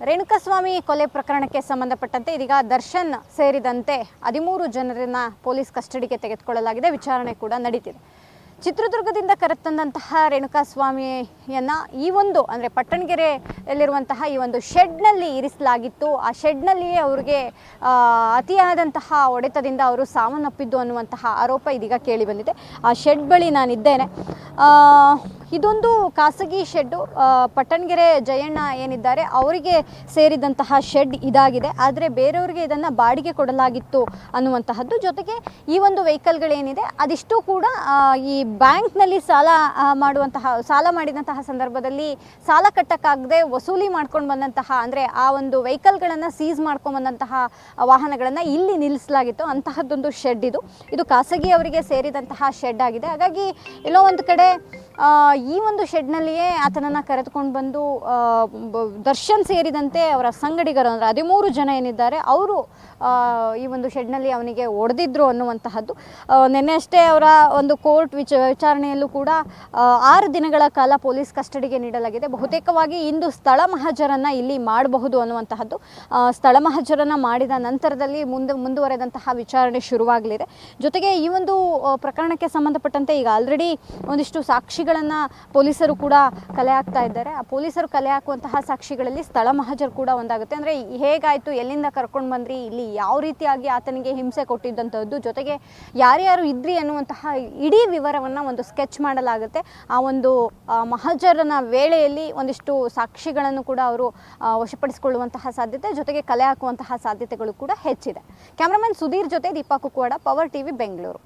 ರೇಣುಕಾಸ್ವಾಮಿ ಕೊಲೆ ಪ್ರಕರಣಕ್ಕೆ ಸಂಬಂಧಪಟ್ಟಂತೆ ಇದೀಗ ದರ್ಶನ್ ಸೇರಿದಂತೆ 13 ಜನರನ್ನ ಪೊಲೀಸ್ ಕಸ್ಟಡಿಗೆ ತೆಗೆದುಕೊಳ್ಳಲಾಗಿದೆ. ವಿಚಾರಣೆ ಕೂಡ ನಡೀತಿದೆ. ಚಿತ್ರದುರ್ಗದಿಂದ ಕರೆತಂದಂತಹ ರೇಣುಕಾಸ್ವಾಮಿಯನ್ನ ಈ ಒಂದು ಅಂದರೆ ಪಟ್ಟಣಗೆರೆಯಲ್ಲಿರುವಂತಹ ಈ ಒಂದು ಶೆಡ್ನಲ್ಲಿ ಇರಿಸಲಾಗಿತ್ತು. ಆ ಶೆಡ್ನಲ್ಲಿಯೇ ಅವರಿಗೆ ಅತಿಯಾದಂತಹ ಹೊಡೆತದಿಂದ ಅವರು ಸಾವನ್ನಪ್ಪಿದ್ದು ಅನ್ನುವಂತಹ ಆರೋಪ ಇದೀಗ ಕೇಳಿ ಬಂದಿದೆ. ಆ ಶೆಡ್ ಬಳಿ ನಾನಿದ್ದೇನೆ. ಇದೊಂದು ಖಾಸಗಿ ಶೆಡ್ಡು. ಪಟ್ಟಣಗೆರೆ ಜಯಣ್ಣ ಏನಿದ್ದಾರೆ ಅವರಿಗೆ ಸೇರಿದಂತಹ ಶೆಡ್ ಇದಾಗಿದೆ. ಆದರೆ ಬೇರೆಯವರಿಗೆ ಇದನ್ನು ಬಾಡಿಗೆ ಕೊಡಲಾಗಿತ್ತು ಅನ್ನುವಂತಹದ್ದು. ಜೊತೆಗೆ ಈ ಒಂದು ವೆಹಿಕಲ್ಗಳೇನಿದೆ ಅದಿಷ್ಟು ಕೂಡ ಈ ಬ್ಯಾಂಕ್ನಲ್ಲಿ ಸಾಲ ಮಾಡಿದಂತಹ ಸಂದರ್ಭದಲ್ಲಿ ಸಾಲ ಕಟ್ಟಕ್ಕಾಗದೆ ವಸೂಲಿ ಮಾಡ್ಕೊಂಡು ಬಂದಂತಹ ಅಂದರೆ ಆ ಒಂದು ವೆಹಿಕಲ್ಗಳನ್ನು ಸೀಸ್ ಮಾಡ್ಕೊಂಡು ಬಂದಂತಹ ವಾಹನಗಳನ್ನು ಇಲ್ಲಿ ನಿಲ್ಲಿಸಲಾಗಿತ್ತು. ಅಂತಹದ್ದೊಂದು ಶೆಡ್ ಇದು ಖಾಸಗಿ ಅವರಿಗೆ ಸೇರಿದಂತಹ ಶೆಡ್ ಆಗಿದೆ. ಹಾಗಾಗಿ ಎಲ್ಲೋ ಒಂದು ಕಡೆ ಈ ಒಂದು ಶೆಡ್ನಲ್ಲಿಯೇ ಆತನನ್ನು ಕರೆದುಕೊಂಡು ಬಂದು ದರ್ಶನ್ ಸೇರಿದಂತೆ ಅವರ ಸಂಗಡಿಗರು ಅಂದರೆ 13 ಜನ ಏನಿದ್ದಾರೆ ಅವರು ಈ ಒಂದು ಶೆಡ್ನಲ್ಲಿ ಅವನಿಗೆ ಹೊಡೆದಿದ್ರು ಅನ್ನುವಂತಹದ್ದು. ನಿನ್ನೆ ಅಷ್ಟೇ ಅವರ ಒಂದು ಕೋರ್ಟ್ ವಿಚಾರಣೆಯಲ್ಲೂ ಕೂಡ 6 ದಿನಗಳ ಕಾಲ ಪೊಲೀಸ್ ಕಸ್ಟಡಿಗೆ ನೀಡಲಾಗಿದೆ. ಬಹುತೇಕವಾಗಿ ಇಂದು ಸ್ಥಳ ಮಹಜರನ್ನು ಇಲ್ಲಿ ಮಾಡಬಹುದು ಅನ್ನುವಂತಹದ್ದು. ಸ್ಥಳ ಮಹಜರನ್ನು ಮಾಡಿದ ನಂತರದಲ್ಲಿ ಮುಂದುವರೆದಂತಹ ವಿಚಾರಣೆ ಶುರುವಾಗಲಿದೆ. ಜೊತೆಗೆ ಈ ಒಂದು ಪ್ರಕರಣಕ್ಕೆ ಸಂಬಂಧಪಟ್ಟಂತೆ ಈಗ ಆಲ್ರೆಡಿ ಒಂದಿಷ್ಟು ಸಾಕ್ಷಿಗಳನ್ನು ಪೊಲೀಸರು ಕೂಡ ಕಲೆ ಹಾಕ್ತಾ ಇದ್ದಾರೆ. ಆ ಪೊಲೀಸರು ಕಲೆ ಹಾಕುವಂತಹ ಸಾಕ್ಷಿಗಳಲ್ಲಿ ಸ್ಥಳ ಮಹಜರ್ ಕೂಡ ಒಂದಾಗುತ್ತೆ. ಅಂದರೆ ಹೇಗಾಯಿತು, ಎಲ್ಲಿಂದ ಕರ್ಕೊಂಡು ಬಂದ್ರಿ, ಇಲ್ಲಿ ಯಾವ ರೀತಿಯಾಗಿ ಆತನಿಗೆ ಹಿಂಸೆ ಕೊಟ್ಟಿದ್ದಂಥದ್ದು, ಜೊತೆಗೆ ಯಾರ್ಯಾರು ಇದ್ರಿ ಅನ್ನುವಂತಹ ಇಡೀ ವಿವರವನ್ನು ಒಂದು ಸ್ಕೆಚ್ ಮಾಡಲಾಗುತ್ತೆ. ಆ ಒಂದು ಮಹಜರನ ವೇಳೆಯಲ್ಲಿ ಒಂದಿಷ್ಟು ಸಾಕ್ಷಿಗಳನ್ನು ಕೂಡ ಅವರು ವಶಪಡಿಸಿಕೊಳ್ಳುವಂತಹ ಸಾಧ್ಯತೆ, ಜೊತೆಗೆ ಕಲೆ ಹಾಕುವಂತಹ ಸಾಧ್ಯತೆಗಳು ಕೂಡ ಹೆಚ್ಚಿದೆ. ಕ್ಯಾಮ್ರಾಮನ್ ಸುಧೀರ್ ಜೊತೆ ದೀಪಾ ಕುಕ್ವಾಡ, ಪವರ್ ಟಿವಿ, ಬೆಂಗಳೂರು.